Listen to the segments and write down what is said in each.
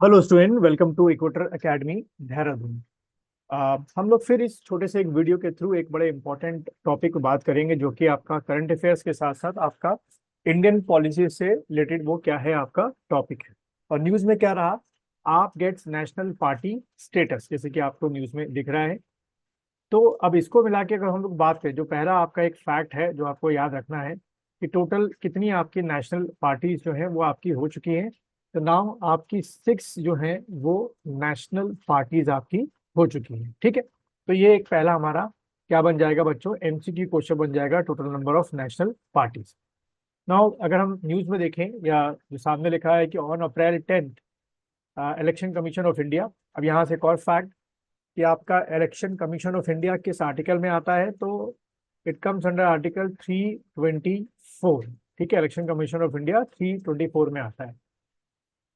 Hello student, welcome to Equator Academy Dehradun. हम लोग फिर इस छोटे से एक वीडियो के थ्रू एक बड़े इंपॉर्टेंट टॉपिक पर बात करेंगे, जो कि आपका करंट अफेयर्स के साथ साथ आपका इंडियन पॉलिसी से रिलेटेड वो क्या है आपका टॉपिक है। और न्यूज़ में क्या रहा, आप गेट्स नेशनल पार्टी स्टेटस, जैसे कि आपको न्यूज़ में दिख रहा है। तो अब इसको मिला के अगर हम लोग बात करें, जो पहला आपका एक फैक्ट है जो आपको याद रखना है कि टोटल कितनी आपकी नेशनल पार्टीज जो है वो आपकी हो चुकी हैं। तो नाउ आपकी 6 जो है वो नेशनल पार्टीज आपकी हो चुकी हैं। ठीक है, तो ये एक पहला हमारा क्या बन जाएगा बच्चों, एमसीक्यू क्वेश्चन बन जाएगा, total number of national parties. Now अगर हम न्यूज में देखें, या जो सामने लिखा है कि on April 10 election commission of India. अब यहाँ से एक और फैक्ट कि आपका इलेक्शन कमीशन ऑफ इंडिया किस आर्टिकल में आता है, तो इट कम्स अंडर आर्टिकल 324। ठीक है, इलेक्शन कमीशन ऑफ इंडिया 324 में आता है।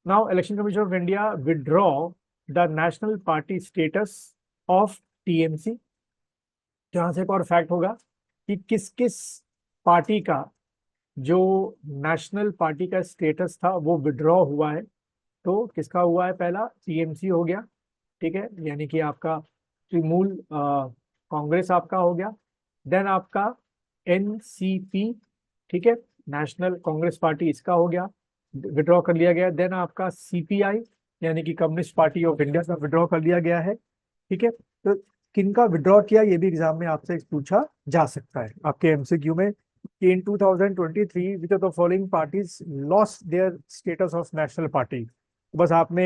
Now election commission of India withdraw the national party status of TMC. जहां से एक और फैक्ट होगा कि किस किस पार्टी का जो नेशनल पार्टी का स्टेटस था वो विड्रॉ हुआ है। तो किसका हुआ है, पहला टीएमसी हो गया। ठीक है, यानी कि आपका तृणमूल कांग्रेस आपका हो गया। देन आपका एनसीपी, ठीक है, नेशनल कांग्रेस पार्टी, इसका हो गया, विड्रॉ कर लिया गया। देन आपका सीपीआई, यानी कि कम्युनिस्ट पार्टी ऑफ इंडिया का विड्रॉ कर लिया गया है। ठीक है, तो किनका विड्रॉ किया ये भी एग्जाम में आपसे पूछा जा सकता है आपके एमसीक्यू में कि इन 2023 which of the following parties lost their status of national party. बस आपने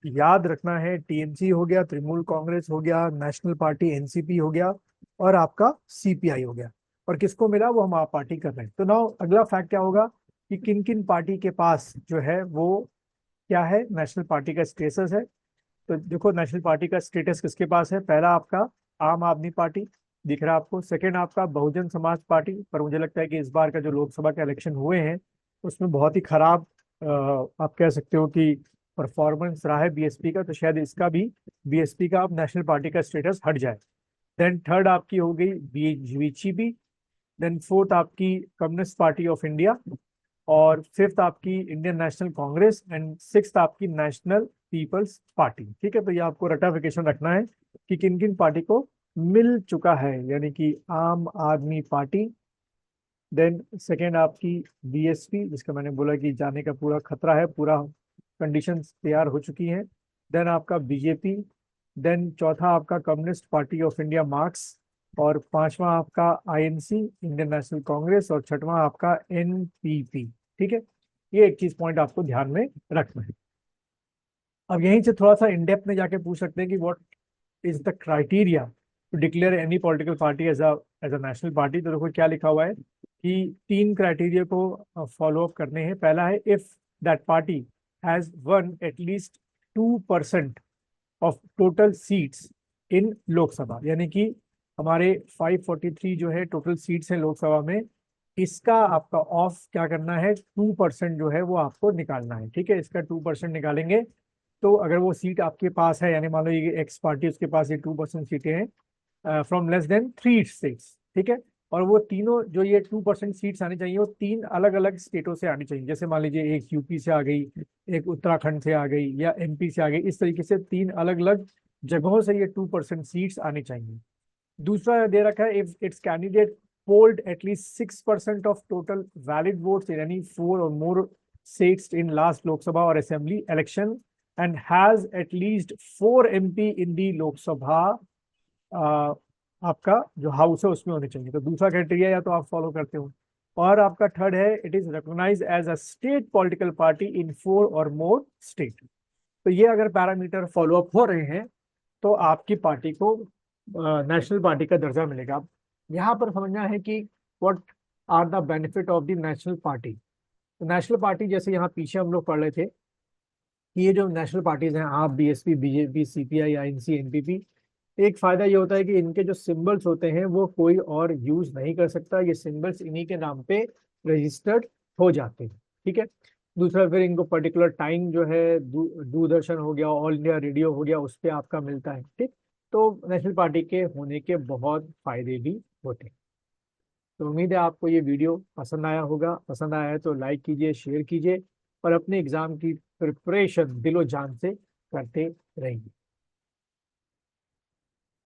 याद रखना है, टीएमसी हो गया, तृणमूल कांग्रेस हो गया, नेशनल पार्टी एनसीपी हो गया, और आपका सीपीआई हो गया। और किसको मिला, वो हम आप पार्टी कर रहे हैं। तो नाउ अगला फैक्ट क्या होगा कि किन किन पार्टी के पास जो है वो क्या है, नेशनल पार्टी का स्टेटस है। तो देखो, नेशनल पार्टी का स्टेटस किसके पास है, पहला आपका आम आदमी पार्टी दिख रहा है आपको। सेकंड आपका बहुजन समाज पार्टी, पर मुझे लगता है कि इस बार का जो लोकसभा के इलेक्शन हुए हैं उसमें बहुत ही खराब आप कह सकते हो कि परफॉर्मेंस रहा है बीएसपी का, तो शायद इसका भी बीएसपी का अब नेशनल पार्टी का स्टेटस हट जाए। देन थर्ड आपकी हो गई बीजेपी। देन फोर्थ आपकी कम्युनिस्ट पार्टी ऑफ इंडिया। और फिफ्थ आपकी Indian national Congress. And sixth आपकी नेशनल पीपल्स पार्टी। ठीक है, तो ये आपको रटाफिकेशन रखना है कि किन किन पार्टी को मिल चुका है, यानी कि आम आदमी पार्टी। देन सेकेंड आपकी बीएसपी, जिसका मैंने बोला कि जाने का पूरा खतरा है, पूरा कंडीशन तैयार हो चुकी हैं। देन आपका बीजेपी। देन चौथा आपका communist party of India marks. और पांचवा आपका आईएनसी, इंडियन नेशनल कांग्रेस। और छठवां आपका एनपीपी। ठीक है, ये एक चीज पॉइंट आपको ध्यान में रखना है। अब यहीं से थोड़ा सा इन डेप्थ में जाके पूछ सकते हैं कि what is the criteria to declare any political party as a national party. तो देखो क्या लिखा हुआ है कि तीन क्राइटेरिया को फॉलो अप करने हैं। पहला है if that party has one at least 2% of total seats in Lok Sabha, यानी कि हमारे 543 जो है टोटल सीट्स हैं लोकसभा में, इसका आपका ऑफ क्या करना है, 2% जो है वो आपको निकालना है। ठीक है, इसका 2% निकालेंगे तो अगर वो सीट आपके पास है, यानी मान लो ये एक्स पार्टी, उसके पास ये 2% सीटें हैं फ्रॉम लेस देन 3 states। ठीक है, और वो तीनों जो ये 2% सीट्स आनी चाहिए वो तीन अलग अलग स्टेटों से आनी चाहिए। जैसे मान लीजिए एक यूपी से आ गई, एक उत्तराखंड से आ गई, या एमपी से आ गई। इस तरीके से तीन अलग अलग जगहों से ये 2% सीट्स आनी चाहिए। दूसरा दे रखा है if it's candidate polled at least 6% of total valid votes in any four or more seats in last Lok Sabha or Assembly election and has at least 4 MP in the Lok Sabha, आपका जो house है उसमें होने चाहिए। तो दूसरा criteria या तो आप फॉलो करते हो। और आपका थर्ड है it is recognize as a state political party in 4 or more state. तो ये अगर पैरामीटर फॉलो अप हो रहे हैं तो आपकी पार्टी को नेशनल पार्टी का दर्जा मिलेगा। अब यहाँ पर समझना है कि what are the benefit of the national party. तो नेशनल पार्टी जैसे यहाँ पीछे हम लोग पढ़ रहे थे कि ये जो नेशनल पार्टीज हैं, आप, BSP, BJP, CPI, INC, NPP, एक फायदा ये होता है कि इनके जो सिंबल्स होते हैं वो कोई और यूज नहीं कर सकता। ये सिंबल्स इन्हीं के नाम पे रजिस्टर्ड हो जाते हैं। ठीक है, दूसरा फिर इनको पर्टिकुलर टाइम जो है दूरदर्शन हो गया, ऑल इंडिया रेडियो हो गया, उस पर आपका मिलता है। ठीक, तो नेशनल पार्टी के होने के बहुत फायदे भी होते हैं। तो उम्मीद है आपको ये वीडियो पसंद आया होगा। पसंद आया है तो लाइक कीजिए, शेयर कीजिए, और अपने एग्जाम की प्रिपरेशन दिलो जान से करते रहिए।